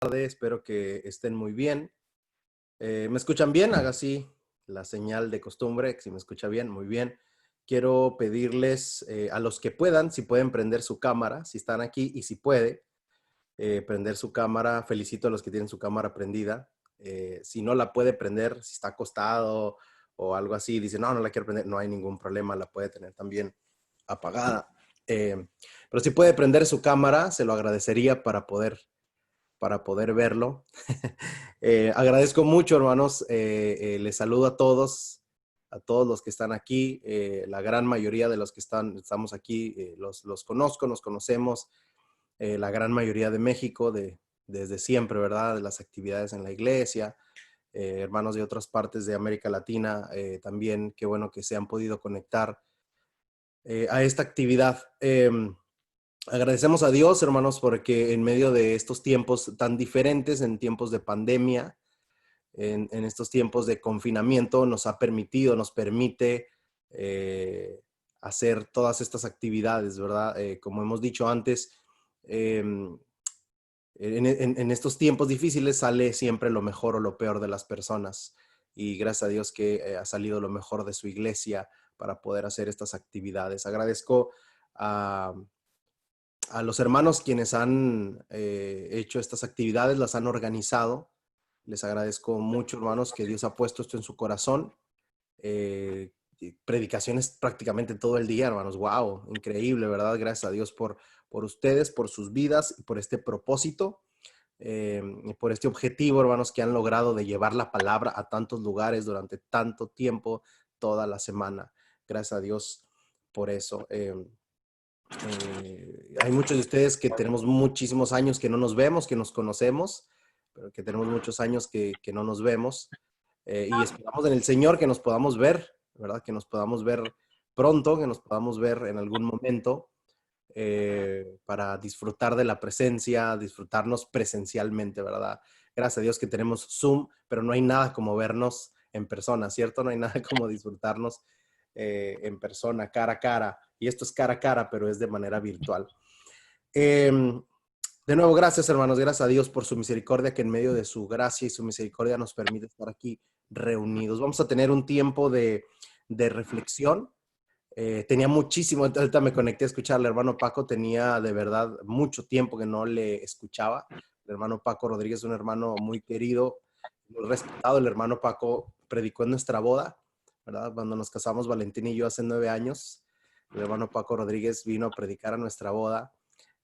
tarde, espero que estén muy bien. ¿Me escuchan bien? Haga así la señal de costumbre, si me escucha bien, muy bien. Quiero pedirles a los que puedan, si pueden prender su cámara, si están aquí y si puede prender su cámara, felicito a los que tienen su cámara prendida. Si no la puede prender, si está acostado o algo así, dice, no, no la quiero prender, no hay ningún problema, la puede tener también apagada. Pero si puede prender su cámara, se lo agradecería para poder verlo. Agradezco mucho, hermanos. Les saludo a todos los que están aquí. La gran mayoría de los que estamos aquí los conozco, nos conocemos. La gran mayoría de México, desde siempre, ¿verdad? De las actividades en la iglesia. Hermanos de otras partes de América Latina, también qué bueno que se han podido conectar a esta actividad. Agradecemos a Dios, hermanos, porque en medio de estos tiempos tan diferentes, en tiempos de pandemia, en estos tiempos de confinamiento, nos permite hacer todas estas actividades, ¿verdad? Como hemos dicho antes, eh, en estos tiempos difíciles sale siempre lo mejor o lo peor de las personas. Y gracias a Dios que ha salido lo mejor de su iglesia para poder hacer estas actividades. Agradezco a los hermanos quienes han hecho estas actividades, las han organizado. Les agradezco mucho, hermanos, que Dios ha puesto esto en su corazón. Predicaciones prácticamente todo el día, hermanos. Wow, increíble, ¿verdad? Gracias a Dios por ustedes, por sus vidas y por este propósito, por este objetivo, hermanos, que han logrado de llevar la palabra a tantos lugares durante tanto tiempo, toda la semana. Gracias a Dios por eso. Hay muchos de ustedes que tenemos muchísimos años que no nos vemos, que nos conocemos, pero que tenemos muchos años que no nos vemos. Y esperamos en el Señor que nos podamos ver, ¿verdad? Que nos podamos ver pronto, que nos podamos ver en algún momento para disfrutar de la presencia, disfrutarnos presencialmente, ¿verdad? Gracias a Dios que tenemos Zoom, pero no hay nada como vernos en persona, ¿cierto? No hay nada como disfrutarnos en persona, cara a cara. Y esto es cara a cara, pero es de manera virtual. De nuevo, gracias, hermanos. Gracias a Dios por su misericordia, que en medio de su gracia y su misericordia nos permite estar aquí reunidos. Vamos a tener un tiempo de reflexión. Tenía muchísimo, ahorita me conecté a escuchar al hermano Paco, tenía de verdad mucho tiempo que no le escuchaba. El hermano Paco Rodríguez es un hermano muy querido, muy respetado. El hermano Paco predicó en nuestra boda, ¿verdad? Cuando nos casamos Valentín y yo hace 9 años, el hermano Paco Rodríguez vino a predicar a nuestra boda.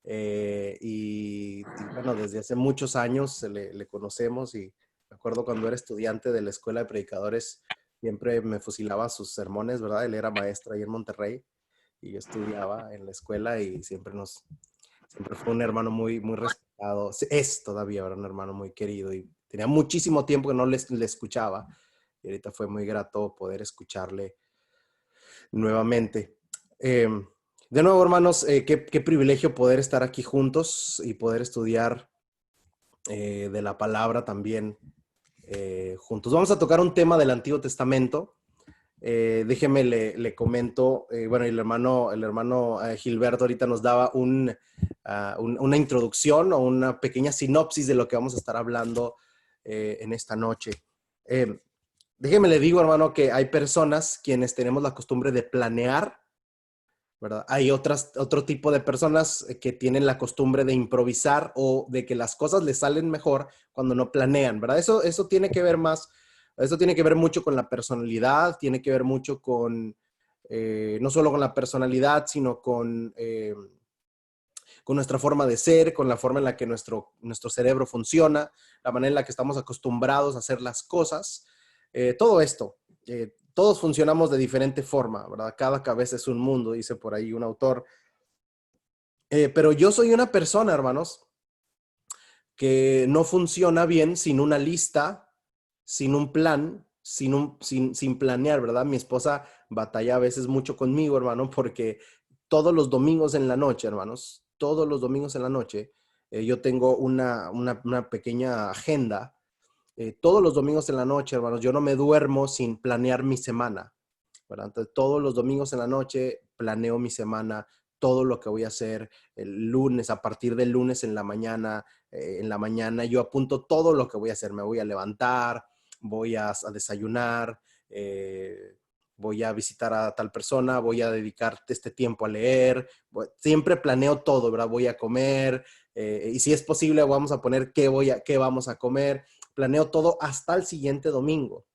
Y bueno, desde hace muchos años le conocemos y me acuerdo cuando era estudiante de la Escuela de Predicadores, siempre me fusilaba sus sermones, ¿verdad? Él era maestro ahí en Monterrey y yo estudiaba en la escuela y siempre fue un hermano muy, muy respetado. Es todavía, ¿verdad? Un hermano muy querido y tenía muchísimo tiempo que no le escuchaba y ahorita fue muy grato poder escucharle nuevamente. De nuevo, hermanos, qué privilegio poder estar aquí juntos y poder estudiar de la palabra también juntos. Vamos a tocar un tema del Antiguo Testamento. Déjeme le comento, bueno, el hermano Gilberto ahorita nos daba una introducción o una pequeña sinopsis de lo que vamos a estar hablando en esta noche. Déjeme le digo, hermano, que hay personas quienes tenemos la costumbre de planear, ¿verdad? Hay otro tipo de personas que tienen la costumbre de improvisar o de que las cosas les salen mejor cuando no planean, ¿verdad? Eso tiene que ver eso tiene que ver mucho con la personalidad, tiene que ver mucho con, no solo con la personalidad, sino con nuestra forma de ser, con la forma en la que nuestro cerebro funciona, la manera en la que estamos acostumbrados a hacer las cosas. Todo esto, todos funcionamos de diferente forma, ¿verdad? Cada cabeza es un mundo, dice por ahí un autor. Pero yo soy una persona, hermanos, que no funciona bien sin una lista, sin un plan, sin planear, ¿verdad? Mi esposa batalla a veces mucho conmigo, hermano, porque todos los domingos en la noche, hermanos, todos los domingos en la noche, yo tengo una pequeña agenda. Todos los domingos en la noche, hermanos, yo no me duermo sin planear mi semana, ¿verdad? Entonces, todos los domingos en la noche planeo mi semana, todo lo que voy a hacer el lunes, a partir del lunes en la mañana, en la mañana yo apunto todo lo que voy a hacer. Me voy a levantar, voy a desayunar, voy a visitar a tal persona, voy a dedicar este tiempo a leer. Siempre planeo todo, ¿verdad? Voy a comer, y si es posible vamos a poner qué vamos a comer. Planeo todo hasta el siguiente domingo,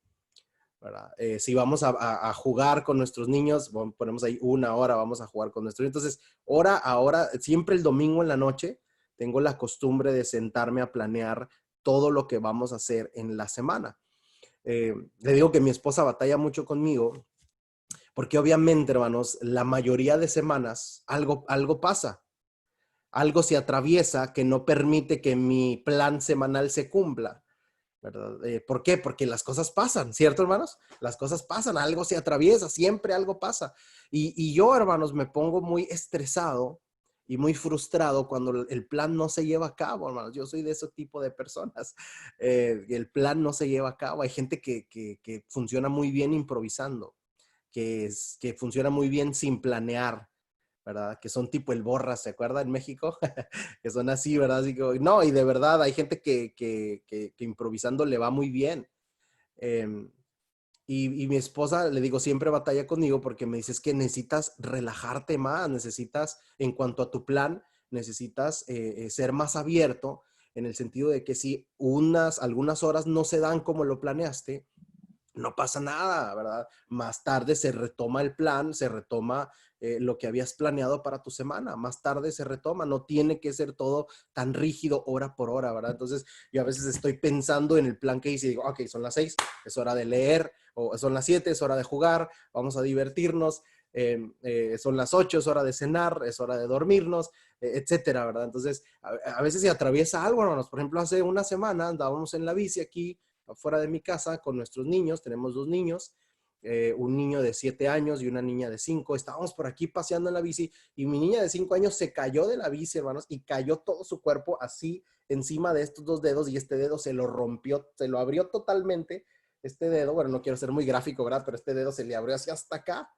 ¿verdad? Si vamos a jugar con nuestros niños, ponemos ahí 1 hora, vamos a jugar con nuestros niños. Entonces, hora a hora, siempre el domingo en la noche, tengo la costumbre de sentarme a planear todo lo que vamos a hacer en la semana. Le digo que mi esposa batalla mucho conmigo, porque obviamente, hermanos, la mayoría de semanas algo pasa, algo se atraviesa que no permite que mi plan semanal se cumpla, ¿verdad? ¿Por qué? Porque las cosas pasan, ¿cierto, hermanos? Las cosas pasan, algo se atraviesa, siempre algo pasa. Y yo, hermanos, me pongo muy estresado y muy frustrado cuando el plan no se lleva a cabo, hermanos. Yo soy de ese tipo de personas. El plan no se lleva a cabo. Hay gente que funciona muy bien improvisando, que funciona muy bien sin planear, ¿verdad? Que son tipo el Borras, ¿se acuerda en México? Que son así, ¿verdad? Así que, no, y de verdad hay gente que improvisando le va muy bien. Eh, y mi esposa, le digo, siempre batalla conmigo porque me dice es que necesitas relajarte más, necesitas, en cuanto a tu plan, necesitas ser más abierto en el sentido de que si algunas horas no se dan como lo planeaste, no pasa nada, ¿verdad? Más tarde se retoma el plan, se retoma lo que habías planeado para tu semana, más tarde se retoma, no tiene que ser todo tan rígido hora por hora, ¿verdad? Entonces yo a veces estoy pensando en el plan que hice y digo, ok, son las 6, es hora de leer, o son las 7, es hora de jugar, vamos a divertirnos, son las 8, es hora de cenar, es hora de dormirnos, etcétera, ¿verdad? Entonces a veces se atraviesa algo, hermanos. Por ejemplo, hace una semana andábamos en la bici aquí afuera de mi casa con nuestros niños, tenemos 2 niños, un niño de 7 años y una niña de 5. Estábamos por aquí paseando en la bici y mi niña de 5 años se cayó de la bici, hermanos, y cayó todo su cuerpo así encima de estos 2 dedos y este dedo se lo rompió, se lo abrió totalmente. Este dedo, bueno, no quiero ser muy gráfico, ¿verdad? Pero este dedo se le abrió así hasta acá,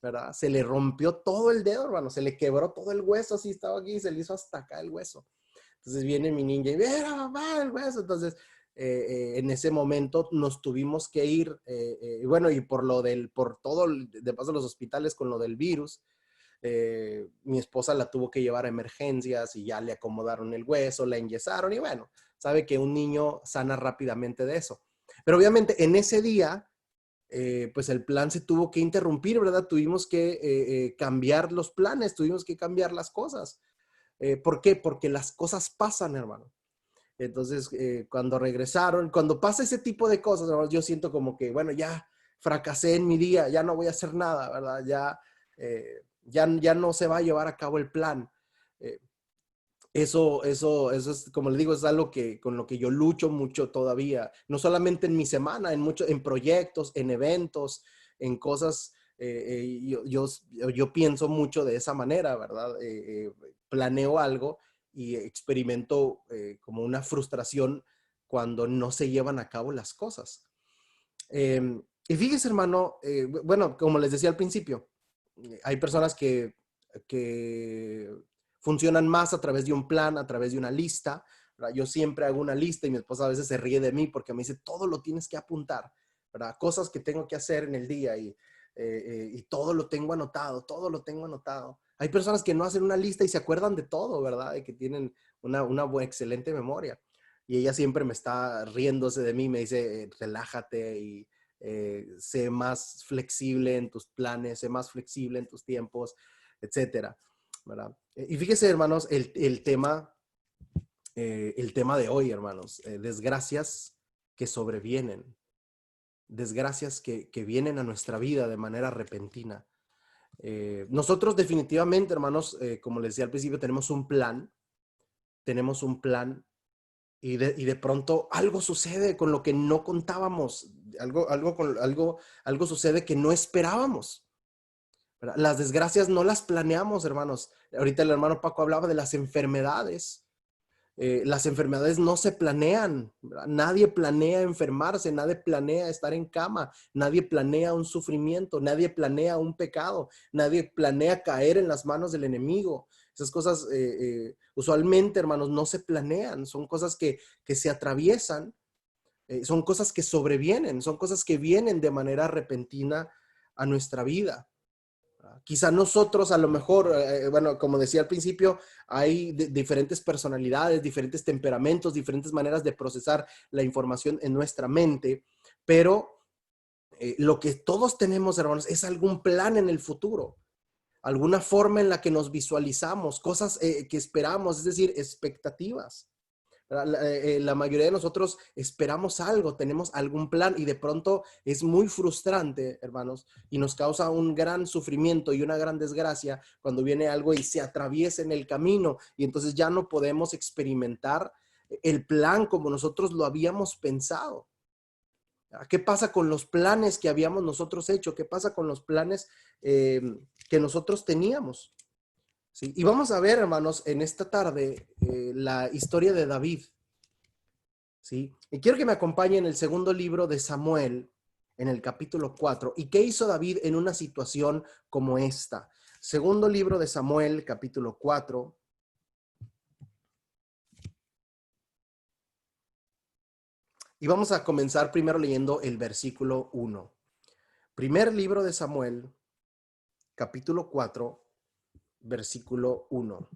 ¿verdad? Se le rompió todo el dedo, hermano, se le quebró todo el hueso, así estaba aquí y se le hizo hasta acá el hueso. Entonces viene mi niña y mira, mamá, el hueso. Entonces, en ese momento nos tuvimos que ir, bueno, y por todo, de paso los hospitales con lo del virus, mi esposa la tuvo que llevar a emergencias y ya le acomodaron el hueso, la enyesaron y bueno, sabe que un niño sana rápidamente de eso. Pero obviamente en ese día, pues el plan se tuvo que interrumpir, ¿verdad? Tuvimos que cambiar los planes, tuvimos que cambiar las cosas. ¿Por qué? Porque las cosas pasan, hermano. Entonces, cuando regresaron, cuando pasa ese tipo de cosas, hermano, yo siento como que, bueno, ya fracasé en mi día, ya no voy a hacer nada, ¿verdad? Ya no se va a llevar a cabo el plan. Eh, eso es, como le digo, es algo con lo que yo lucho mucho todavía, no solamente en mi semana, en proyectos, en eventos, en cosas. Yo pienso mucho de esa manera, ¿verdad? Planeo algo y experimento como una frustración cuando no se llevan a cabo las cosas. Y fíjese, hermano, bueno, como les decía al principio, hay personas que funcionan más a través de un plan, a través de una lista, ¿verdad? Yo siempre hago una lista y mi esposa a veces se ríe de mí porque me dice, todo lo tienes que apuntar, ¿verdad? Cosas que tengo que hacer en el día y todo lo tengo anotado, todo lo tengo anotado. Hay personas que no hacen una lista y se acuerdan de todo, ¿verdad? Y que tienen una buena, excelente memoria. Y ella siempre me está riéndose de mí, me dice, relájate y sé más flexible en tus planes, sé más flexible en tus tiempos, etcétera, ¿verdad? Y fíjese, hermanos, el tema de hoy, hermanos, desgracias que sobrevienen, desgracias que vienen a nuestra vida de manera repentina. Nosotros definitivamente, hermanos, como les decía al principio, tenemos un plan y de pronto algo sucede con lo que no contábamos, algo sucede que no esperábamos, ¿verdad? Las desgracias no las planeamos, hermanos. Ahorita el hermano Paco hablaba de las enfermedades. Las enfermedades no se planean, ¿verdad? Nadie planea enfermarse, nadie planea estar en cama, nadie planea un sufrimiento, nadie planea un pecado, nadie planea caer en las manos del enemigo. Esas cosas usualmente, hermanos, no se planean, son cosas que se atraviesan, son cosas que sobrevienen, son cosas que vienen de manera repentina a nuestra vida. Quizá nosotros a lo mejor, bueno, como decía al principio, hay diferentes personalidades, diferentes temperamentos, diferentes maneras de procesar la información en nuestra mente, pero lo que todos tenemos, hermanos, es algún plan en el futuro, alguna forma en la que nos visualizamos, cosas que esperamos, es decir, expectativas. La mayoría de nosotros esperamos algo, tenemos algún plan y de pronto es muy frustrante, hermanos, y nos causa un gran sufrimiento y una gran desgracia cuando viene algo y se atraviesa en el camino y entonces ya no podemos experimentar el plan como nosotros lo habíamos pensado. ¿Qué pasa con los planes que habíamos nosotros hecho? ¿Qué pasa con los planes que nosotros teníamos? ¿Sí? Y vamos a ver, hermanos, en esta tarde la historia de David. ¿Sí? Y quiero que me acompañe en el segundo libro de Samuel, en el capítulo 4. ¿Y qué hizo David en una situación como esta? Segundo libro de Samuel, capítulo 4. Y vamos a comenzar primero leyendo el versículo 1. Primer libro de Samuel, capítulo 4, versículo 1.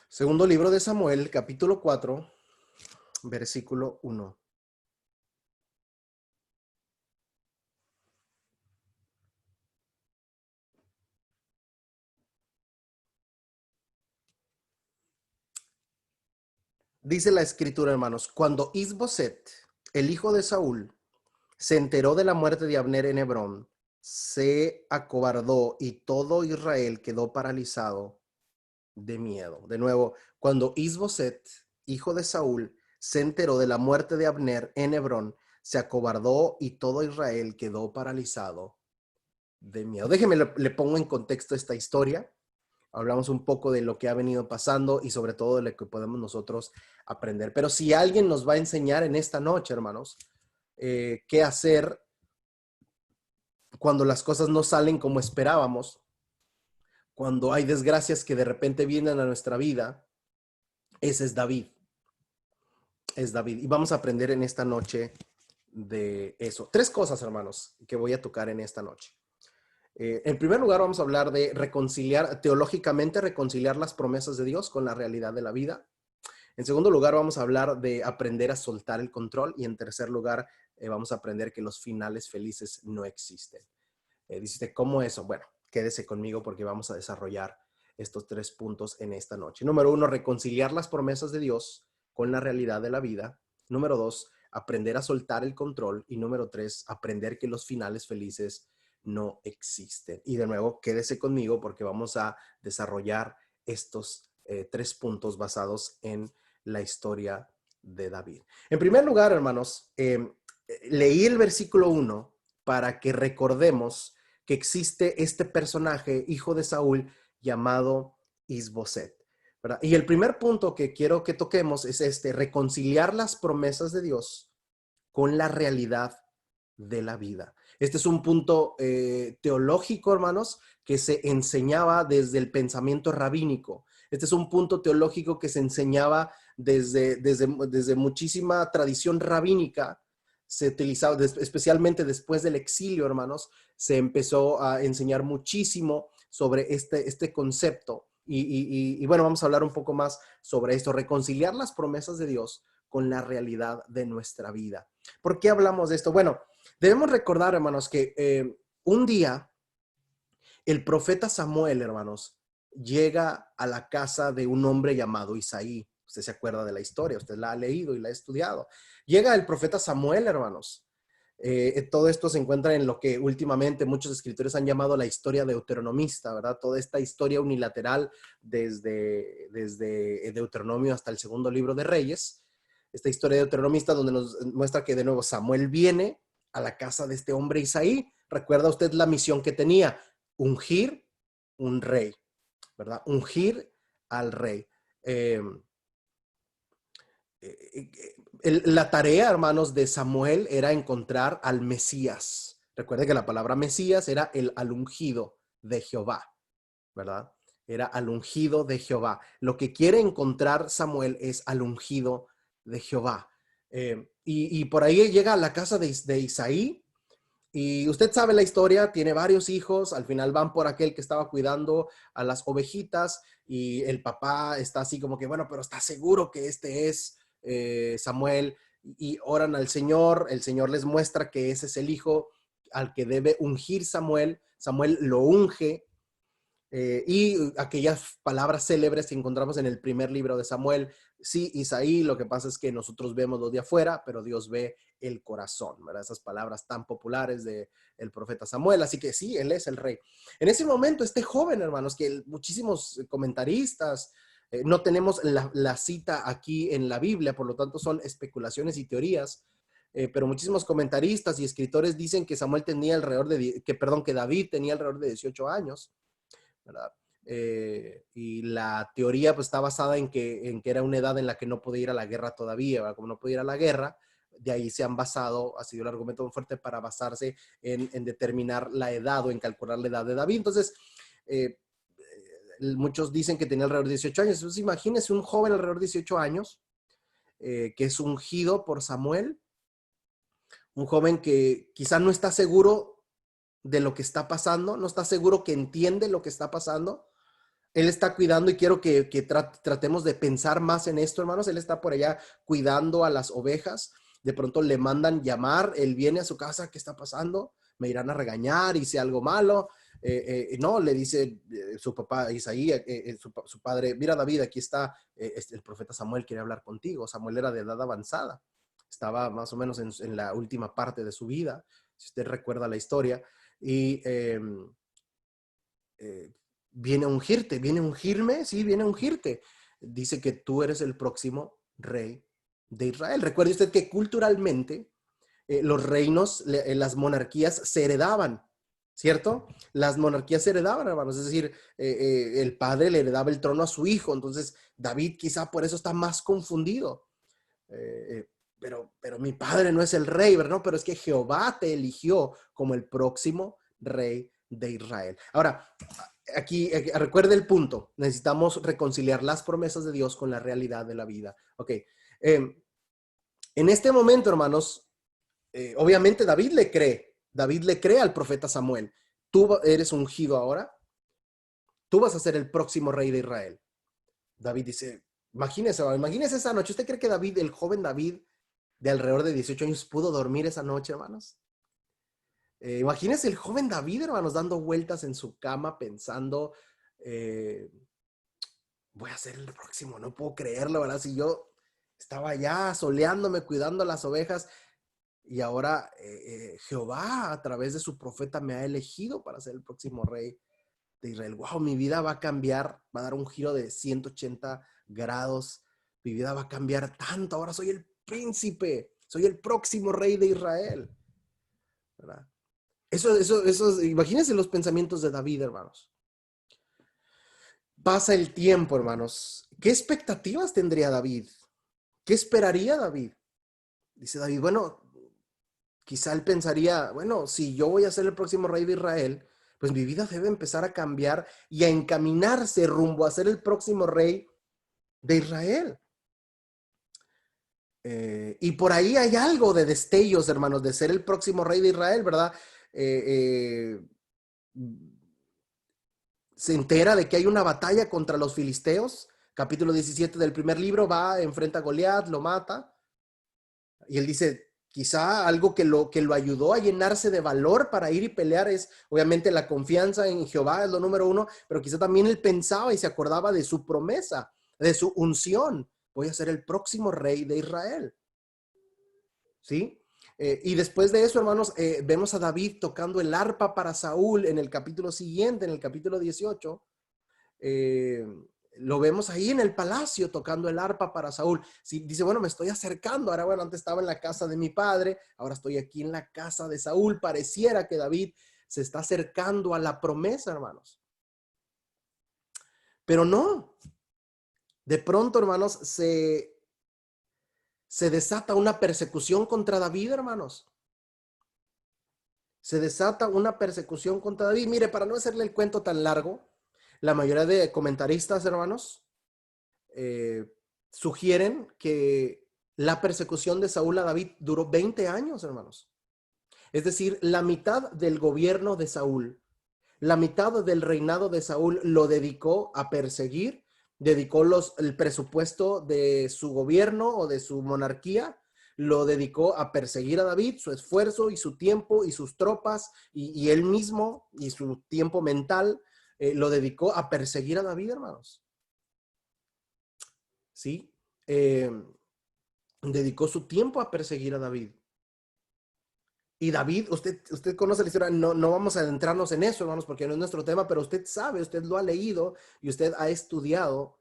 Segundo libro de Samuel, capítulo 4, versículo 1. Dice la escritura, hermanos, cuando Isboset, el hijo de Saúl, se enteró de la muerte de Abner en Hebrón, se acobardó y todo Israel quedó paralizado de miedo. De nuevo, cuando Isboset, hijo de Saúl, se enteró de la muerte de Abner en Hebrón, se acobardó y todo Israel quedó paralizado de miedo. Déjeme, le pongo en contexto esta historia. Hablamos un poco de lo que ha venido pasando y sobre todo de lo que podemos nosotros aprender. Pero si alguien nos va a enseñar en esta noche, hermanos, qué hacer cuando las cosas no salen como esperábamos, cuando hay desgracias que de repente vienen a nuestra vida, ese es David. Es David. Y vamos a aprender en esta noche de eso. Tres cosas, hermanos, que voy a tocar en esta noche. En primer lugar, vamos a hablar de reconciliar, teológicamente reconciliar las promesas de Dios con la realidad de la vida. En segundo lugar, vamos a hablar de aprender a soltar el control. Y en tercer lugar, vamos a aprender que los finales felices no existen. Dice, ¿cómo eso? Bueno, quédese conmigo porque vamos a desarrollar estos tres puntos en esta noche. Número uno, reconciliar las promesas de Dios con la realidad de la vida. Número dos, aprender a soltar el control. Y número tres, aprender que los finales felices no existen. Y de nuevo, quédese conmigo porque vamos a desarrollar estos tres puntos basados en la historia de David. En primer lugar, hermanos, leí el versículo 1 para que recordemos que existe este personaje, hijo de Saúl, llamado Isboset, ¿verdad? Y el primer punto que quiero que toquemos es reconciliar las promesas de Dios con la realidad de la vida. Este es un punto teológico, hermanos, que se enseñaba desde el pensamiento rabínico. Este es un punto teológico que se enseñaba desde muchísima tradición rabínica. Se utilizaba, especialmente después del exilio, hermanos, se empezó a enseñar muchísimo sobre este concepto. Y bueno, vamos a hablar un poco más sobre esto, reconciliar las promesas de Dios con la realidad de nuestra vida. ¿Por qué hablamos de esto? Bueno, debemos recordar, hermanos, que un día el profeta Samuel, hermanos, llega a la casa de un hombre llamado Isaí. Usted se acuerda de la historia, usted la ha leído y la ha estudiado. Llega el profeta Samuel, hermanos. Todo esto se encuentra en lo que últimamente muchos escritores han llamado la historia deuteronomista, ¿verdad? Toda esta historia unilateral desde Deuteronomio hasta el segundo libro de Reyes. Esta historia deuteronomista donde nos muestra que de nuevo Samuel viene a la casa de este hombre Isaí. ¿Recuerda usted la misión que tenía? Ungir un rey, ¿verdad? Ungir al rey. La tarea, hermanos, de Samuel era encontrar al Mesías. Recuerde que la palabra Mesías era el al ungido de Jehová, ¿verdad? Era al ungido de Jehová. Lo que quiere encontrar Samuel es al ungido de Jehová. Y por ahí llega a la casa de Isaí. Y usted sabe la historia, tiene varios hijos, al final van por aquel que estaba cuidando a las ovejitas y el papá está así como que, bueno, pero ¿está seguro que este es Samuel? Y oran al Señor, el Señor les muestra que ese es el hijo al que debe ungir Samuel. Samuel lo unge, y aquellas palabras célebres que encontramos en el primer libro de Samuel. Sí, Isaí, lo que pasa es que nosotros vemos lo de afuera, pero Dios ve el corazón, ¿verdad? Esas palabras tan populares del profeta Samuel. Así que sí, él es el rey. En ese momento, este joven, hermanos, que muchísimos comentaristas, no tenemos la cita aquí en la Biblia, por lo tanto son especulaciones y teorías, pero muchísimos comentaristas y escritores dicen que Samuel tenía alrededor de, que David tenía alrededor de 18 años. ¿Verdad? Y la teoría pues está basada en que era una edad en la que no podía ir a la guerra todavía, ¿verdad? Como no podía ir a la guerra, de ahí se han basado, ha sido el argumento muy fuerte para basarse en determinar la edad o en calcular la edad de David. Entonces, muchos dicen que tenía alrededor de 18 años. Entonces, imagínense un joven alrededor de 18 años que es ungido por Samuel, un joven que quizás no está seguro de lo que está pasando, no está seguro que entiende lo que está pasando. Él está cuidando y quiero que tratemos de pensar más en esto, hermanos. Él está por allá cuidando a las ovejas. De pronto le mandan llamar, él viene a su casa, ¿qué está pasando? Me irán a regañar, hice algo malo. No, le dice su papá Isaí, su padre, mira David, aquí está el profeta Samuel, quiere hablar contigo. Samuel era de edad avanzada, estaba más o menos en la última parte de su vida, si usted recuerda la historia. Y viene a ungirte, viene a ungirme, sí, viene a ungirte. Dice que tú eres el próximo rey de Israel. Recuerde usted que culturalmente los reinos, las monarquías se heredaban, ¿cierto? Las monarquías se heredaban, hermanos. Es decir, el padre le heredaba el trono a su hijo. Entonces, David quizá por eso está más confundido. Pero mi padre no es el rey, ¿verdad? No, pero es que Jehová te eligió como el próximo rey de Israel. Ahora, aquí recuerde el punto. Necesitamos reconciliar las promesas de Dios con la realidad de la vida. Ok. En este momento, hermanos, obviamente David le cree. David le cree al profeta Samuel. Tú eres ungido ahora. Tú vas a ser el próximo rey de Israel. David dice, imagínese esa noche. ¿Usted cree que David, el joven David de alrededor de 18 años, pudo dormir esa noche, hermanos? Imagínese el joven David, hermanos, dando vueltas en su cama pensando, voy a ser el próximo, no puedo creerlo, ¿verdad? Si yo estaba ya soleándome, cuidando las ovejas, y ahora Jehová a través de su profeta me ha elegido para ser el próximo rey de Israel. Wow, mi vida va a cambiar, va a dar un giro de 180 grados, mi vida va a cambiar tanto, ahora soy el príncipe, soy el próximo rey de Israel, ¿verdad? Imagínense los pensamientos de David, hermanos. Pasa el tiempo, hermanos. ¿Qué expectativas tendría David? ¿Qué esperaría David? Dice David, bueno, quizá él pensaría, bueno, si yo voy a ser el próximo rey de Israel, pues mi vida debe empezar a cambiar y a encaminarse rumbo a ser el próximo rey de Israel. Y por ahí hay algo de destellos, hermanos, de ser el próximo rey de Israel, ¿verdad? Se entera de que hay una batalla contra los filisteos. Capítulo 17 del primer libro, va, enfrenta a Goliat, lo mata. Y él dice, quizá algo que lo ayudó a llenarse de valor para ir y pelear es, obviamente, la confianza en Jehová, es lo número uno, pero quizá también él pensaba y se acordaba de su promesa, de su unción. Voy a ser el próximo rey de Israel. ¿Sí? Y después de eso, hermanos, vemos a David tocando el arpa para Saúl en el capítulo siguiente, en el capítulo 18. Lo vemos ahí en el palacio tocando el arpa para Saúl. Sí, dice, bueno, me estoy acercando. Ahora, bueno, antes estaba en la casa de mi padre, ahora estoy aquí en la casa de Saúl. Pareciera que David se está acercando a la promesa, hermanos. Pero no. de pronto, hermanos, se desata una persecución contra David, hermanos. Se desata una persecución contra David. Mire, para no hacerle el cuento tan largo, la mayoría de comentaristas, hermanos, sugieren que la persecución de Saúl a David duró 20 años, hermanos. Es decir, la mitad del gobierno de Saúl, la mitad del reinado de Saúl lo dedicó a perseguir, dedicó el presupuesto de su gobierno o de su monarquía, lo dedicó a perseguir a David, su esfuerzo y su tiempo y sus tropas y él mismo y su tiempo mental, lo dedicó a perseguir a David, hermanos. ¿Sí? Dedicó su tiempo a perseguir a David. Y David, usted conoce la historia, no vamos a adentrarnos en eso, hermanos, porque no es nuestro tema, pero usted sabe, usted lo ha leído y usted ha estudiado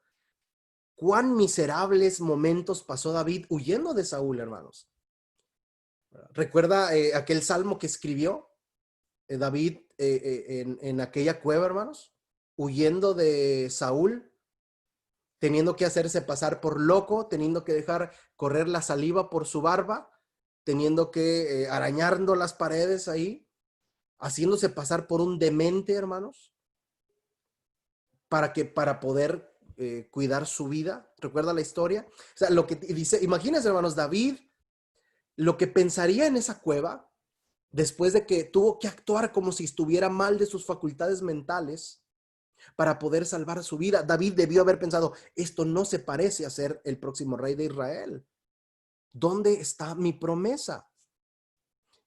cuán miserables momentos pasó David huyendo de Saúl, hermanos. ¿Recuerda aquel salmo que escribió David en aquella cueva, hermanos? Huyendo de Saúl, teniendo que hacerse pasar por loco, teniendo que dejar correr la saliva por su barba, teniendo que arañando las paredes ahí, haciéndose pasar por un demente, hermanos, para poder cuidar su vida. ¿Recuerda la historia? O sea, lo que dice, imagínense, hermanos, David, lo que pensaría en esa cueva, después de que tuvo que actuar como si estuviera mal de sus facultades mentales para poder salvar su vida. David debió haber pensado, esto no se parece a ser el próximo rey de Israel. ¿Dónde está mi promesa?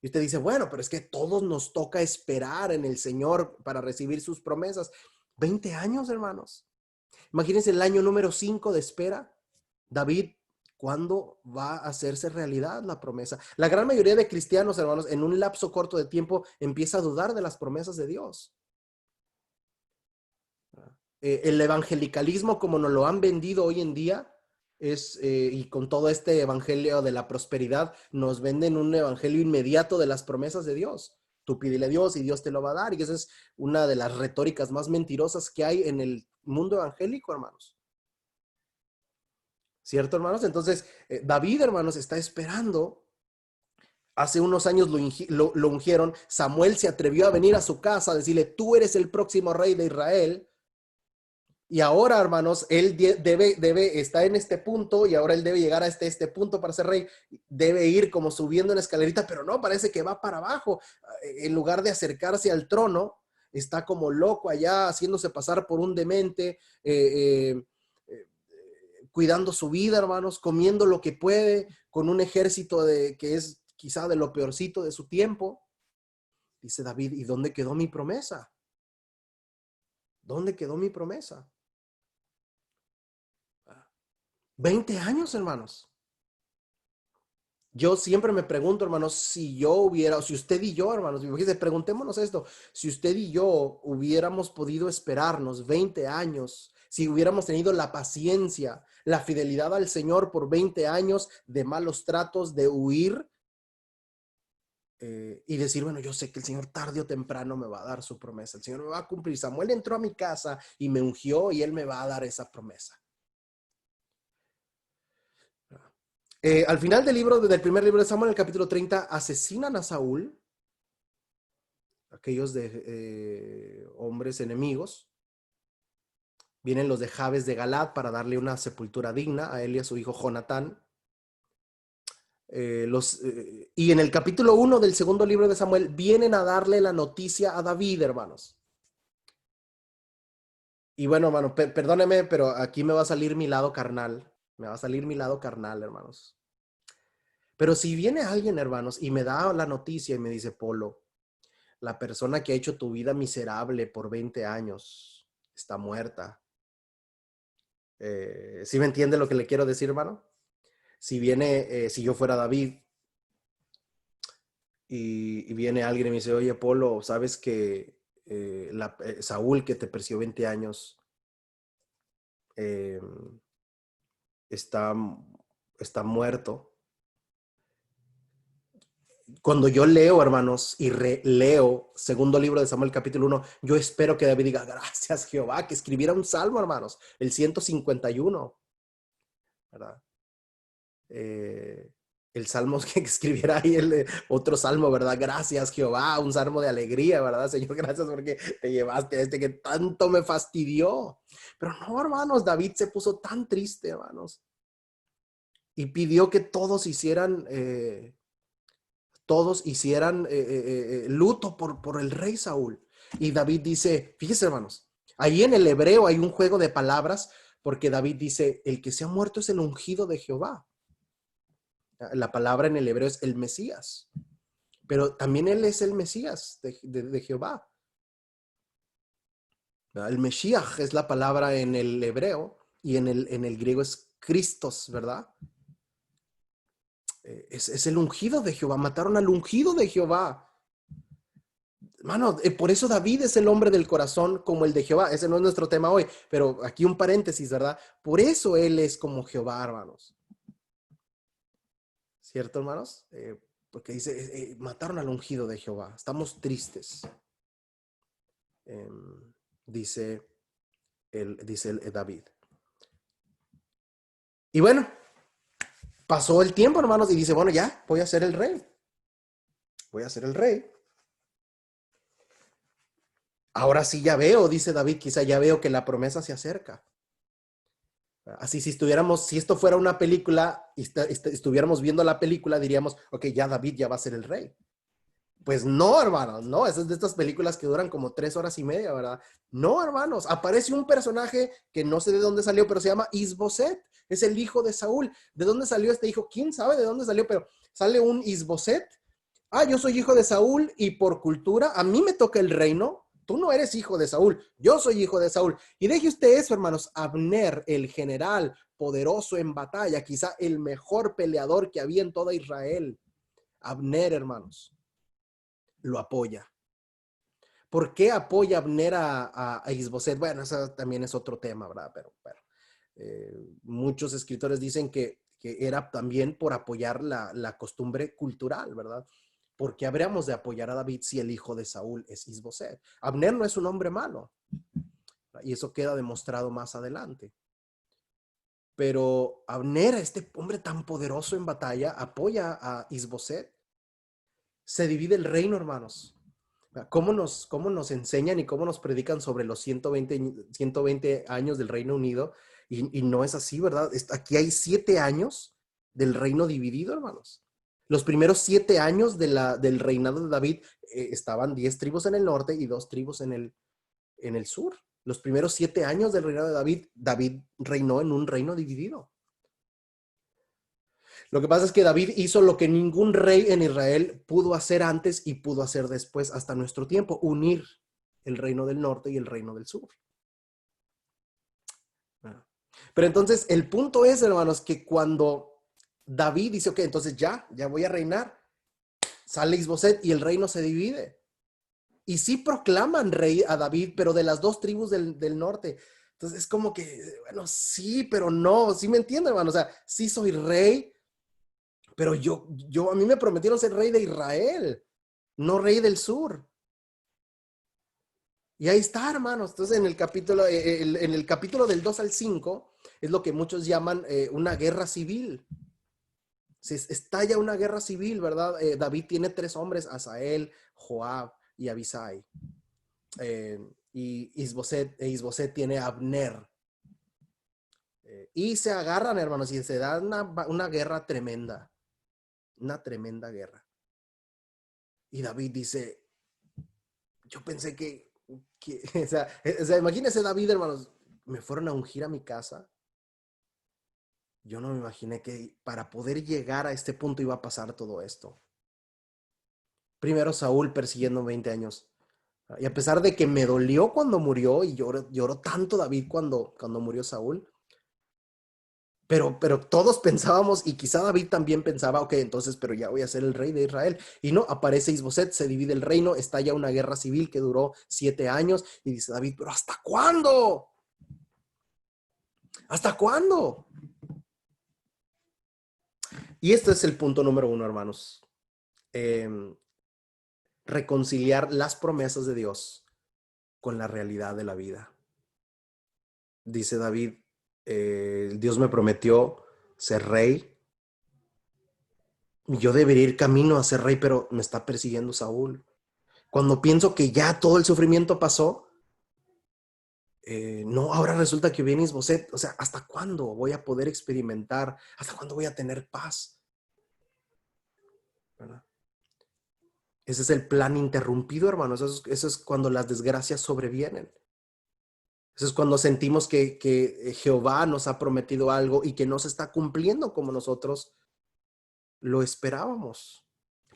Y usted dice, bueno, pero es que todos nos toca esperar en el Señor para recibir sus promesas. 20 años, hermanos. Imagínense el año número 5 de espera. David, ¿cuándo va a hacerse realidad la promesa? La gran mayoría de cristianos, hermanos, en un lapso corto de tiempo empieza a dudar de las promesas de Dios. El evangelicalismo, como nos lo han vendido hoy en día, y con todo este evangelio de la prosperidad, nos venden un evangelio inmediato de las promesas de Dios. Tú pídele a Dios y Dios te lo va a dar. Y esa es una de las retóricas más mentirosas que hay en el mundo evangélico, hermanos. ¿Cierto, hermanos? Entonces, David, hermanos, está esperando. Hace unos años lo ungieron. Samuel se atrevió a venir a su casa a decirle, tú eres el próximo rey de Israel. Y ahora, hermanos, él debe estar en este punto y ahora él debe llegar a este punto para ser rey. Debe ir como subiendo en escalerita, pero no, parece que va para abajo. En lugar de acercarse al trono, está como loco allá, haciéndose pasar por un demente, cuidando su vida, hermanos, comiendo lo que puede, con un ejército que es quizá de lo peorcito de su tiempo. Dice David, ¿y dónde quedó mi promesa? ¿Dónde quedó mi promesa? 20 años, hermanos. Yo siempre me pregunto, hermanos, si usted y yo, hermanos, preguntémonos esto, si usted y yo hubiéramos podido esperarnos 20 años, si hubiéramos tenido la paciencia, la fidelidad al Señor por 20 años de malos tratos, de huir y decir, bueno, yo sé que el Señor tarde o temprano me va a dar su promesa, el Señor me va a cumplir. Samuel entró a mi casa y me ungió y Él me va a dar esa promesa. Al final del primer libro de Samuel, en el capítulo 30, asesinan a Saúl, aquellos de hombres enemigos. Vienen los de Jabes de Galad para darle una sepultura digna a él y a su hijo Jonatán. Y en el capítulo 1 del segundo libro de Samuel vienen a darle la noticia a David, hermanos. Y bueno, hermano, perdóneme, pero aquí me va a salir mi lado carnal. Me va a salir mi lado carnal, hermanos. Pero si viene alguien, hermanos, y me da la noticia y me dice, Polo, la persona que ha hecho tu vida miserable por 20 años está muerta. ¿Sí me entiende lo que le quiero decir, hermano? Si yo fuera David y viene alguien y me dice, oye, Polo, ¿sabes que Saúl, que te persiguió 20 años, eh, está, está muerto? Cuando yo leo, hermanos, y releo segundo libro de Samuel capítulo 1, yo espero que David diga, gracias Jehová, que escribiera un salmo, hermanos, el 151. ¿verdad? El salmo que escribiera ahí, otro salmo, ¿verdad? Gracias, Jehová, un salmo de alegría, ¿verdad? Señor, gracias porque te llevaste a este que tanto me fastidió. Pero no, hermanos, David se puso tan triste, hermanos, y pidió que todos hicieran luto por el rey Saúl. Y David dice, fíjese, hermanos, ahí en el hebreo hay un juego de palabras, porque David dice, el que se ha muerto es el ungido de Jehová. La palabra en el hebreo es el Mesías, pero también él es el Mesías de Jehová. El Mesías es la palabra en el hebreo, y en el griego es Christos, ¿verdad? Es el ungido de Jehová. Mataron al ungido de Jehová. Hermano, por eso David es el hombre del corazón como el de Jehová. Ese no es nuestro tema hoy, pero aquí un paréntesis, ¿verdad? Por eso él es como Jehová, hermanos. ¿Cierto, hermanos? Porque dice, mataron al ungido de Jehová. Estamos tristes. Dice el David. Y bueno, pasó el tiempo, hermanos, y dice, bueno, ya, voy a ser el rey. Voy a ser el rey. Ahora sí ya veo, dice David, quizá ya veo que la promesa se acerca. Así si esto fuera una película y estuviéramos viendo la película, diríamos, ok, ya David ya va a ser el rey. Pues no, hermanos, no, es de estas películas que duran como 3 horas y media, ¿verdad? No, hermanos, aparece un personaje que no sé de dónde salió, pero se llama Isboset, es el hijo de Saúl. ¿De dónde salió este hijo? ¿Quién sabe de dónde salió? Pero sale un Isboset. Yo soy hijo de Saúl y por cultura a mí me toca el reino. Tú no eres hijo de Saúl, yo soy hijo de Saúl. Y deje usted eso, hermanos. Abner, el general poderoso en batalla, quizá el mejor peleador que había en toda Israel. Abner, hermanos, lo apoya. ¿Por qué apoya Abner a Isboset? Bueno, eso también es otro tema, ¿verdad? Pero muchos escritores dicen que era también por apoyar la costumbre cultural, ¿verdad? ¿Por qué habríamos de apoyar a David si el hijo de Saúl es Isboset? Abner no es un hombre malo, y eso queda demostrado más adelante. Pero Abner, este hombre tan poderoso en batalla, apoya a Isboset. Se divide el reino, hermanos. ¿Cómo nos enseñan y cómo nos predican sobre los 120 años del Reino Unido? Y no es así, ¿verdad? Aquí hay 7 años del reino dividido, hermanos. Los primeros 7 años del reinado de David estaban 10 tribus en el norte y 2 tribus en el sur. Los primeros 7 años del reinado de David reinó en un reino dividido. Lo que pasa es que David hizo lo que ningún rey en Israel pudo hacer antes y pudo hacer después hasta nuestro tiempo, unir el reino del norte y el reino del sur. Pero entonces el punto es, hermanos, que cuando David dice, ok, entonces ya voy a reinar, sale Isboset y el reino se divide. Y sí proclaman rey a David, pero de las 2 tribus del norte. Entonces es como que, bueno, sí, pero no, sí me entienden, hermano. O sea, sí soy rey, pero a mí me prometieron ser rey de Israel, no rey del sur. Y ahí está, hermanos. Entonces, en el capítulo del 2 al 5 es lo que muchos llaman una guerra civil. Se estalla una guerra civil, ¿verdad? David tiene 3 hombres, Asael, Joab y Abisai. Y Isboset tiene a Abner. Y se agarran, hermanos, y se da una guerra tremenda. Una tremenda guerra. Y David dice, yo pensé o sea, imagínense David, hermanos, me fueron a ungir a mi casa. Yo no me imaginé que para poder llegar a este punto iba a pasar todo esto. Primero Saúl persiguiendo 20 años. Y a pesar de que me dolió cuando murió, y lloró tanto David cuando murió Saúl, pero todos pensábamos, y quizá David también pensaba, ok, entonces, pero ya voy a ser el rey de Israel. Y no, aparece Isboset, se divide el reino, estalla una guerra civil que duró 7 años, y dice David, pero ¿hasta cuándo? ¿Hasta cuándo? Y este es el punto número 1, hermanos. Reconciliar las promesas de Dios con la realidad de la vida. Dice David, Dios me prometió ser rey. Yo debería ir camino a ser rey, pero me está persiguiendo Saúl. Cuando pienso que ya todo el sufrimiento pasó, no, ahora resulta que viene Isboset. O sea, ¿hasta cuándo voy a poder experimentar? ¿Hasta cuándo voy a tener paz? ¿Verdad? Ese es el plan interrumpido, hermanos. Eso es cuando las desgracias sobrevienen. Eso es cuando sentimos que Jehová nos ha prometido algo y que no se está cumpliendo como nosotros lo esperábamos.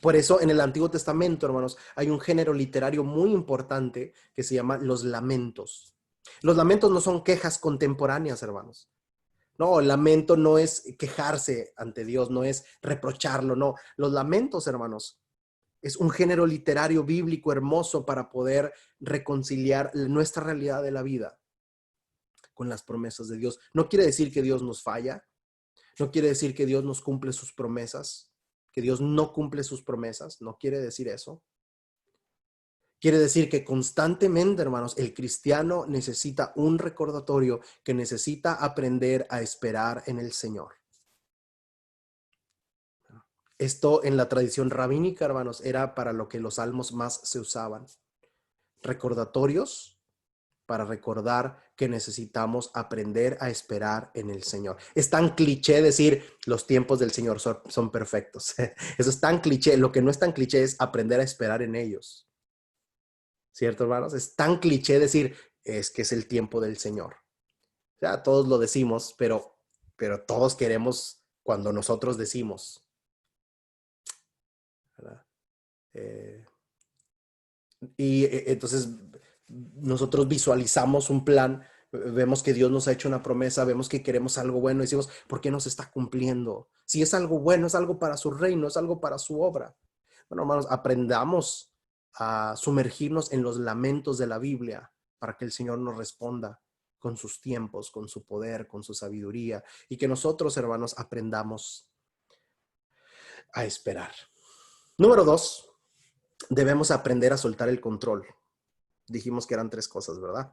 Por eso en el Antiguo Testamento, hermanos, hay un género literario muy importante que se llama los lamentos. Los lamentos no son quejas contemporáneas, hermanos. No, el lamento no es quejarse ante Dios, no es reprocharlo, no. Los lamentos, hermanos, es un género literario bíblico hermoso para poder reconciliar nuestra realidad de la vida con las promesas de Dios. No quiere decir que Dios nos falla, no quiere decir que Dios nos cumple sus promesas, que Dios no cumple sus promesas, no quiere decir eso. Quiere decir que constantemente, hermanos, el cristiano necesita un recordatorio, que necesita aprender a esperar en el Señor. Esto en la tradición rabínica, hermanos, era para lo que los salmos más se usaban. Recordatorios para recordar que necesitamos aprender a esperar en el Señor. Es tan cliché decir los tiempos del Señor son perfectos. Eso es tan cliché. Lo que no es tan cliché es aprender a esperar en ellos. ¿Cierto, hermanos? Es tan cliché decir es que es el tiempo del Señor. O sea, todos lo decimos, pero todos queremos cuando nosotros decimos, ¿verdad? Entonces nosotros visualizamos un plan, vemos que Dios nos ha hecho una promesa, vemos que queremos algo bueno y decimos, ¿por qué no se está cumpliendo? Si es algo bueno, es algo para su reino, es algo para su obra. Bueno, hermanos, aprendamos a sumergirnos en los lamentos de la Biblia para que el Señor nos responda con sus tiempos, con su poder, con su sabiduría, y que nosotros, hermanos, aprendamos a esperar. Número 2, debemos aprender a soltar el control. Dijimos que eran 3 cosas, ¿verdad?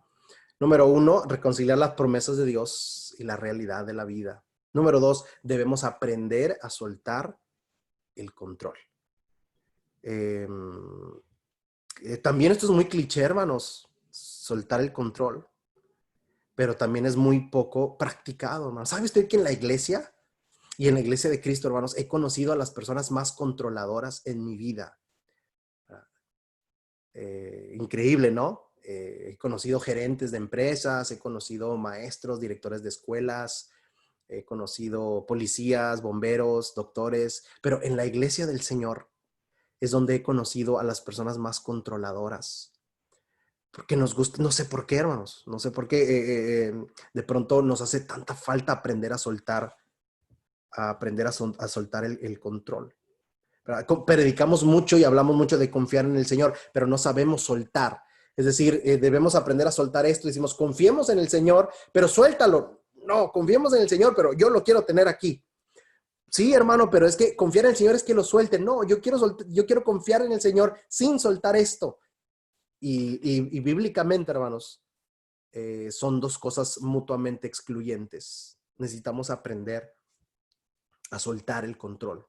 Número 1, reconciliar las promesas de Dios y la realidad de la vida. Número 2, debemos aprender a soltar el control. También esto es muy cliché, hermanos, soltar el control, pero también es muy poco practicado, hermanos. ¿Sabe usted que en la iglesia y en la iglesia de Cristo, hermanos, he conocido a las personas más controladoras en mi vida? Increíble, ¿no? He conocido gerentes de empresas, he conocido maestros, directores de escuelas, he conocido policías, bomberos, doctores, pero en la iglesia del Señor es donde he conocido a las personas más controladoras. Porque nos gusta, no sé por qué, hermanos, no sé por qué de pronto nos hace tanta falta aprender a soltar, a soltar el control. Predicamos mucho y hablamos mucho de confiar en el Señor, pero no sabemos soltar. Es decir, debemos aprender a soltar esto. Decimos, confiemos en el Señor, pero suéltalo. No, confiemos en el Señor, pero yo lo quiero tener aquí. Sí, hermano, pero es que confiar en el Señor es que lo suelte. No, yo quiero confiar en el Señor sin soltar esto. Y bíblicamente, hermanos, son 2 cosas mutuamente excluyentes. Necesitamos aprender a soltar el control.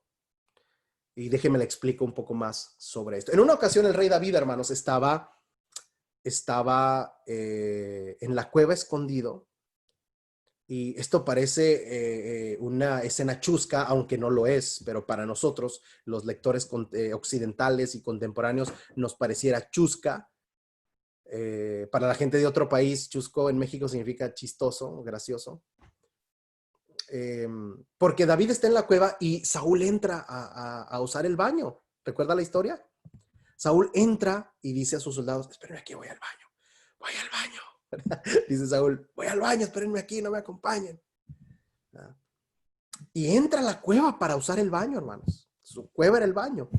Y déjenme le explico un poco más sobre esto. En una ocasión el rey David, hermanos, estaba en la cueva escondido. Y esto parece una escena chusca, aunque no lo es, pero para nosotros, los lectores occidentales y contemporáneos, nos pareciera chusca. Para la gente de otro país, chusco en México significa chistoso, gracioso. Porque David está en la cueva y Saúl entra a usar el baño. ¿Recuerda la historia? Saúl entra y dice a sus soldados, espérenme aquí, voy al baño. Voy al baño. Dice Saúl, voy al baño, espérenme aquí, no me acompañen. Y entra a la cueva para usar el baño, hermanos. Su cueva era el baño.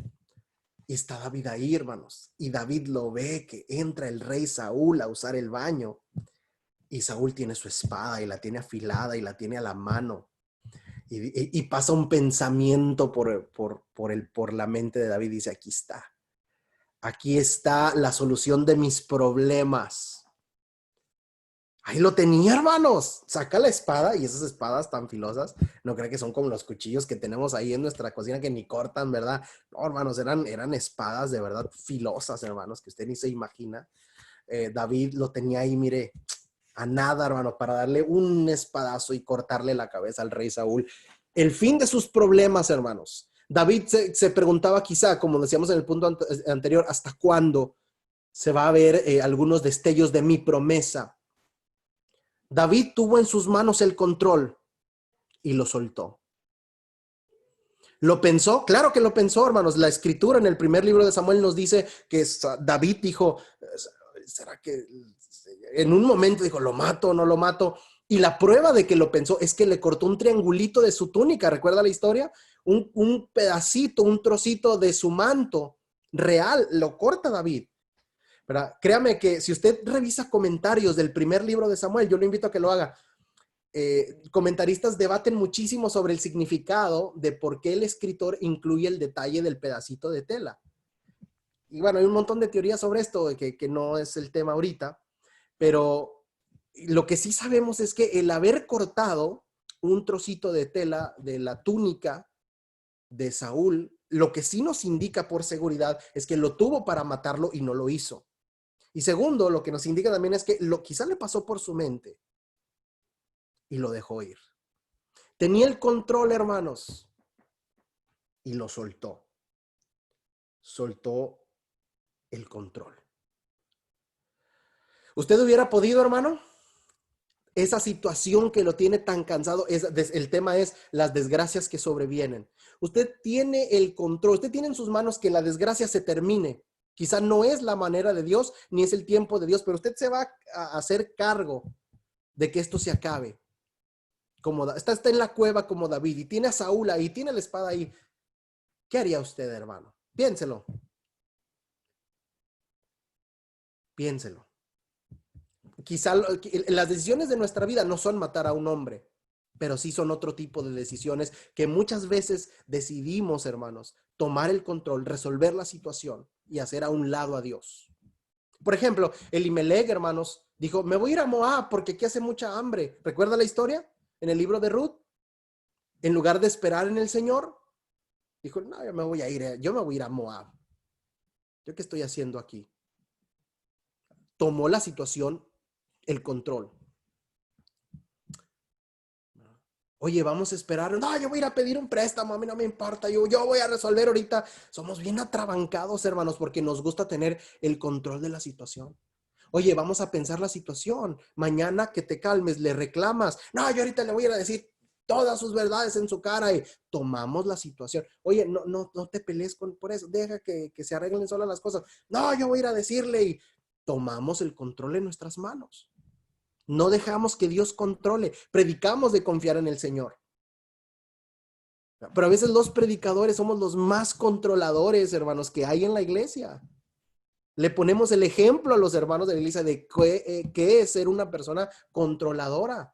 Y está David ahí, hermanos. Y David lo ve que entra el rey Saúl a usar el baño. Y Saúl tiene su espada y la tiene afilada y la tiene a la mano. Y pasa un pensamiento por la mente de David. Dice, aquí está. Aquí está la solución de mis problemas. Ahí lo tenía, hermanos. Saca la espada y esas espadas tan filosas, no creo que son como los cuchillos que tenemos ahí en nuestra cocina que ni cortan, ¿verdad? No, hermanos, eran espadas de verdad filosas, hermanos, que usted ni se imagina. David lo tenía ahí, mire, a nada, hermano, para darle un espadazo y cortarle la cabeza al rey Saúl. El fin de sus problemas, hermanos. David se preguntaba quizá, como decíamos en el punto anterior, ¿hasta cuándo se va a ver algunos destellos de mi promesa? David tuvo en sus manos el control y lo soltó. ¿Lo pensó? Claro que lo pensó, hermanos. La escritura en el primer libro de Samuel nos dice que David dijo, ¿será que en un momento dijo, lo mato o no lo mato? Y la prueba de que lo pensó es que le cortó un triangulito de su túnica. ¿Recuerda la historia? Un pedacito, un trocito de su manto real, lo corta David. ¿Verdad? Créame que si usted revisa comentarios del primer libro de Samuel, yo lo invito a que lo haga. Comentaristas debaten muchísimo sobre el significado de por qué el escritor incluye el detalle del pedacito de tela. Y bueno, hay un montón de teorías sobre esto, que no es el tema ahorita, pero lo que sí sabemos es que el haber cortado un trocito de tela de la túnica de Saúl, lo que sí nos indica por seguridad es que lo tuvo para matarlo y no lo hizo. Y segundo, lo que nos indica también es que quizá le pasó por su mente y lo dejó ir. Tenía el control, hermanos, y lo soltó. Soltó el control. ¿Usted hubiera podido, hermano? Esa situación que lo tiene tan cansado, el tema es las desgracias que sobrevienen. Usted tiene el control, usted tiene en sus manos que la desgracia se termine. Quizá no es la manera de Dios, ni es el tiempo de Dios, pero usted se va a hacer cargo de que esto se acabe. Está en la cueva como David y tiene a Saúl ahí, tiene la espada ahí. ¿Qué haría usted, hermano? Piénselo. Piénselo. Quizá las decisiones de nuestra vida no son matar a un hombre, pero sí son otro tipo de decisiones que muchas veces decidimos, hermanos, tomar el control, resolver la situación y hacer a un lado a Dios. Por ejemplo, Elimelech, hermanos, dijo, me voy a ir a Moab porque aquí hace mucha hambre. ¿Recuerda la historia en el libro de Ruth? En lugar de esperar en el Señor, dijo, no, yo me voy a ir a Moab. ¿Yo qué estoy haciendo aquí? Tomó la situación, el control. Oye, vamos a esperar. No, yo voy a ir a pedir un préstamo, a mí no me importa, yo voy a resolver ahorita. Somos bien atrabancados, hermanos, porque nos gusta tener el control de la situación. Oye, vamos a pensar la situación. Mañana que te calmes, le reclamas. No, yo ahorita le voy a ir a decir todas sus verdades en su cara y tomamos la situación. Oye, no te pelees por eso. Deja que se arreglen solas las cosas. No, yo voy a ir a decirle y tomamos el control en nuestras manos. No dejamos que Dios controle. Predicamos de confiar en el Señor. Pero a veces los predicadores somos los más controladores, hermanos, que hay en la iglesia. Le ponemos el ejemplo a los hermanos de la iglesia de qué es ser una persona controladora.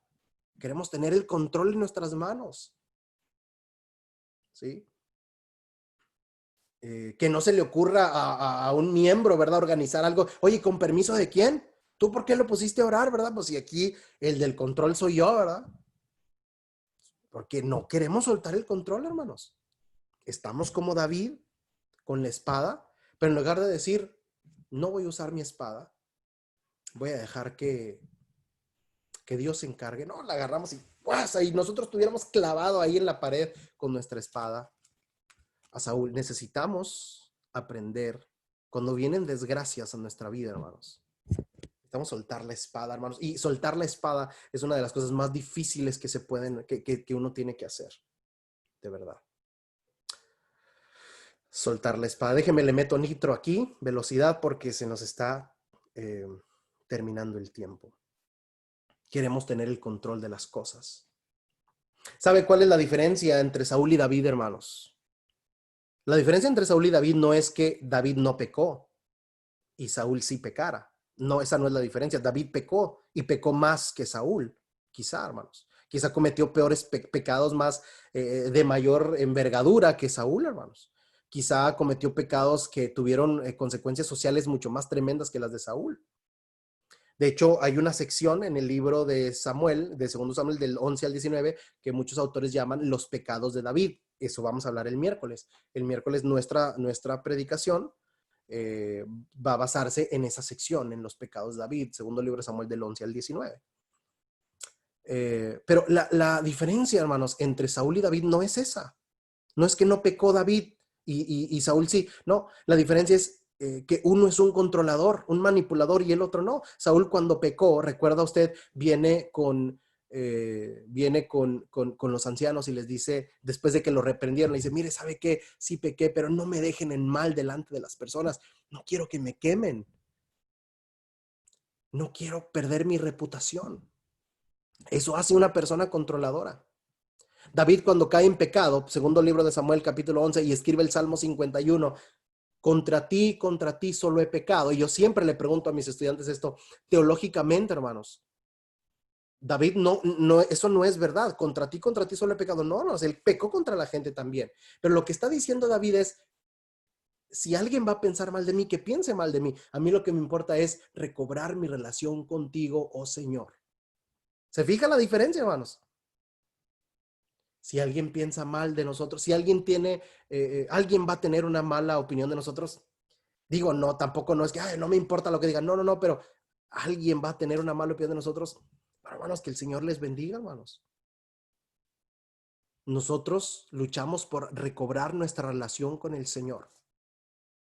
Queremos tener el control en nuestras manos. ¿Sí? Que no se le ocurra a un miembro, ¿verdad? Organizar algo. Oye, ¿con permiso de quién? ¿Tú por qué lo pusiste a orar, verdad? Pues si aquí el del control soy yo, ¿verdad? Porque no queremos soltar el control, hermanos. Estamos como David con la espada, pero en lugar de decir, no voy a usar mi espada, voy a dejar que Dios se encargue. No, la agarramos y ¡guasa! Y nosotros estuviéramos clavado ahí en la pared con nuestra espada. A Saúl, necesitamos aprender cuando vienen desgracias a nuestra vida, hermanos. Necesitamos soltar la espada, hermanos. Y soltar la espada es una de las cosas más difíciles que uno tiene que hacer. De verdad. Soltar la espada. Déjeme, le meto nitro aquí, velocidad, porque se nos está terminando el tiempo. Queremos tener el control de las cosas. ¿Sabe cuál es la diferencia entre Saúl y David, hermanos? La diferencia entre Saúl y David no es que David no pecó y Saúl sí pecara. No, esa no es la diferencia. David pecó y pecó más que Saúl, quizá, hermanos. Quizá cometió peores pecados más de mayor envergadura que Saúl, hermanos. Quizá cometió pecados que tuvieron consecuencias sociales mucho más tremendas que las de Saúl. De hecho, hay una sección en el libro de Samuel, de Segundo Samuel, del 11 al 19, que muchos autores llaman los pecados de David. Eso vamos a hablar el miércoles. El miércoles nuestra predicación va a basarse en esa sección, en los pecados de David, segundo libro de Samuel del 11 al 19. Pero la diferencia, hermanos, entre Saúl y David no es esa. No es que no pecó David y Saúl sí. No, la diferencia es que uno es un controlador, un manipulador y el otro no. Saúl cuando pecó, recuerda usted, viene con los ancianos y les dice, después de que lo reprendieron, le dice, mire, ¿sabe qué? Sí pequé, pero no me dejen en mal delante de las personas. No quiero que me quemen. No quiero perder mi reputación. Eso hace una persona controladora. David cuando cae en pecado, segundo libro de Samuel capítulo 11, y escribe el Salmo 51, contra ti solo he pecado. Y yo siempre le pregunto a mis estudiantes esto, teológicamente, hermanos. David, eso no es verdad. Contra ti solo he pecado. No, él pecó contra la gente también. Pero lo que está diciendo David es, si alguien va a pensar mal de mí, que piense mal de mí. A mí lo que me importa es recobrar mi relación contigo, oh Señor. ¿Se fija la diferencia, hermanos? Si alguien piensa mal de nosotros, si alguien alguien va a tener una mala opinión de nosotros, digo, no, tampoco no es que, ay, no me importa lo que digan, no, pero alguien va a tener una mala opinión de nosotros. Hermanos, que el Señor les bendiga, hermanos. Nosotros luchamos por recobrar nuestra relación con el Señor,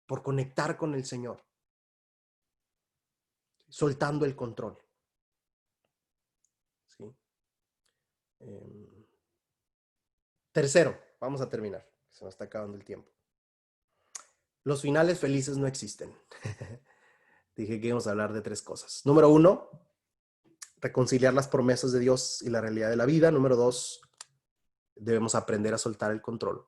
por conectar con el Señor, soltando el control. ¿Sí? Tercero, vamos a terminar, se nos está acabando el tiempo. Los finales felices no existen. Dije que íbamos a hablar de 3 cosas. Número 1, reconciliar las promesas de Dios y la realidad de la vida. Número 2, debemos aprender a soltar el control.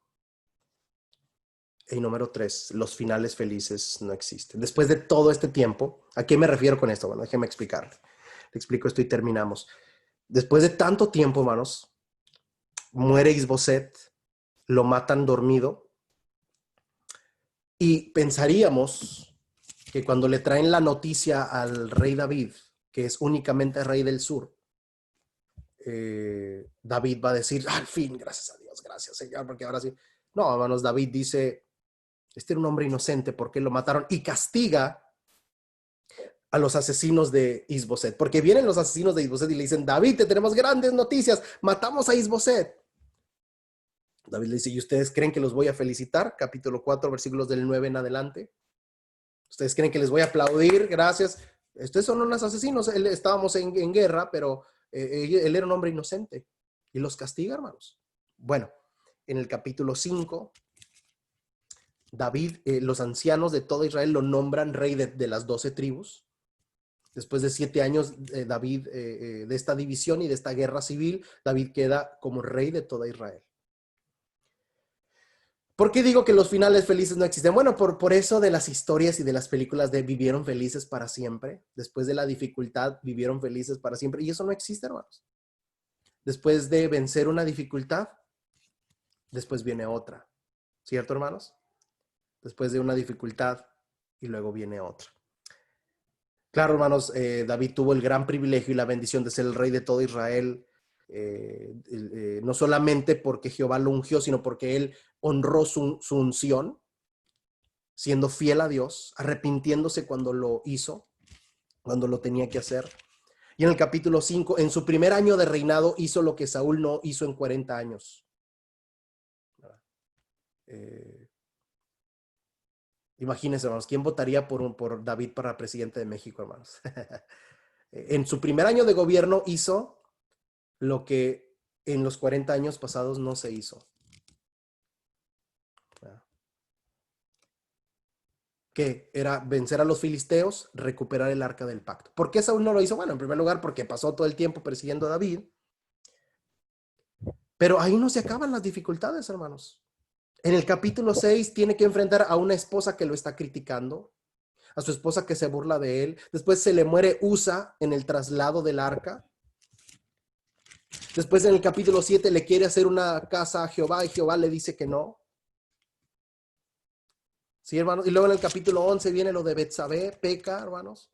Y número 3, los finales felices no existen. Después de todo este tiempo, ¿a qué me refiero con esto? Bueno, déjeme explicar. Te explico esto y terminamos. Después de tanto tiempo, hermanos, muere Isboset, lo matan dormido y pensaríamos que cuando le traen la noticia al rey David, que es únicamente rey del sur, David va a decir, al fin, gracias a Dios, gracias Señor, porque ahora sí. No, hermanos, David dice, este era un hombre inocente, ¿por qué lo mataron? Y castiga a los asesinos de Isboset, porque vienen los asesinos de Isboset y le dicen, David, te tenemos grandes noticias, matamos a Isboset. David le dice, ¿y ustedes creen que los voy a felicitar? Capítulo 4, versículos del 9 en adelante. ¿Ustedes creen que les voy a aplaudir? Gracias. Ustedes son unos asesinos. Estábamos en guerra, pero él era un hombre inocente. Y los castiga, hermanos. Bueno, en el capítulo 5, David, los ancianos de todo Israel lo nombran rey de las 12 tribus. Después de 7 años, David, de esta división y de esta guerra civil, David queda como rey de toda Israel. ¿Por qué digo que los finales felices no existen? Bueno, por eso de las historias y de las películas de vivieron felices para siempre. Después de la dificultad, vivieron felices para siempre. Y eso no existe, hermanos. Después de vencer una dificultad, después viene otra. ¿Cierto, hermanos? Después de una dificultad y luego viene otra. Claro, hermanos, David tuvo el gran privilegio y la bendición de ser el rey de todo Israel. No solamente porque Jehová lo ungió, sino porque él honró su unción, siendo fiel a Dios, arrepintiéndose cuando lo hizo, cuando lo tenía que hacer. Y en el capítulo 5, en su primer año de reinado, hizo lo que Saúl no hizo en 40 años. Imagínense, hermanos, ¿quién votaría por David para presidente de México, hermanos? En su primer año de gobierno hizo lo que en los 40 años pasados no se hizo. Que era vencer a los filisteos, recuperar el arca del pacto. ¿Por qué Saúl no lo hizo? Bueno, en primer lugar, porque pasó todo el tiempo persiguiendo a David. Pero ahí no se acaban las dificultades, hermanos. En el capítulo 6 tiene que enfrentar a una esposa que lo está criticando, a su esposa que se burla de él. Después se le muere Usa en el traslado del arca. Después en el capítulo 7 le quiere hacer una casa a Jehová y Jehová le dice que no. Sí, hermanos. Y luego en el capítulo 11 viene lo de Betsabé, peca, hermanos.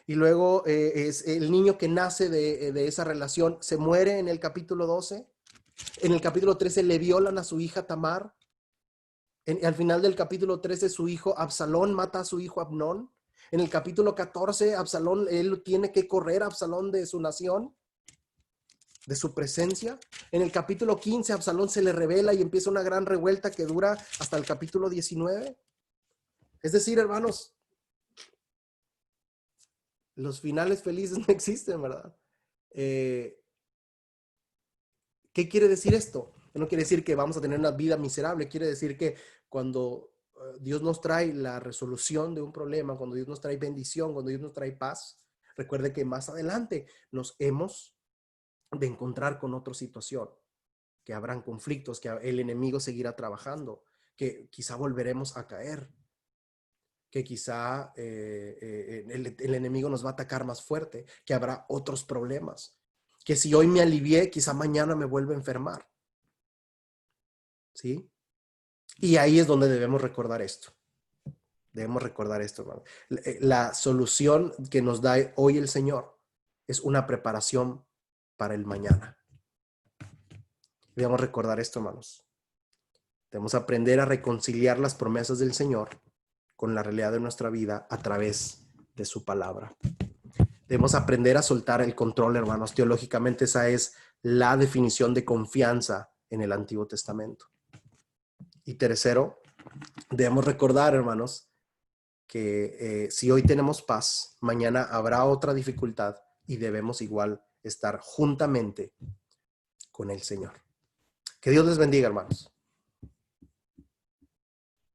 Y luego es el niño que nace de esa relación, se muere en el capítulo 12. En el capítulo 13 le violan a su hija Tamar. Al final del capítulo 13 su hijo Absalón mata a su hijo Amnón. En el capítulo 14 Absalón, él tiene que correr a Absalón de su nación, de su presencia. En el capítulo 15 Absalón se le revela y empieza una gran revuelta que dura hasta el capítulo 19. Es decir, hermanos, los finales felices no existen, ¿verdad? ¿Qué quiere decir esto? No quiere decir que vamos a tener una vida miserable, quiere decir que cuando Dios nos trae la resolución de un problema, cuando Dios nos trae bendición, cuando Dios nos trae paz, recuerde que más adelante nos hemos de encontrar con otra situación, que habrán conflictos, que el enemigo seguirá trabajando, que quizá volveremos a caer, que quizá el enemigo nos va a atacar más fuerte, que habrá otros problemas, que si hoy me alivié, quizá mañana me vuelva a enfermar. ¿Sí? Y ahí es donde debemos recordar esto. Debemos recordar esto, hermano. La solución que nos da hoy el Señor es una preparación para el mañana. Debemos recordar esto, hermanos. Debemos aprender a reconciliar las promesas del Señor con la realidad de nuestra vida a través de su palabra. Debemos aprender a soltar el control, hermanos. Teológicamente esa es la definición de confianza en el Antiguo Testamento. Y tercero, debemos recordar, hermanos, que si hoy tenemos paz, mañana habrá otra dificultad y debemos igual estar juntamente con el Señor. Que Dios les bendiga, hermanos.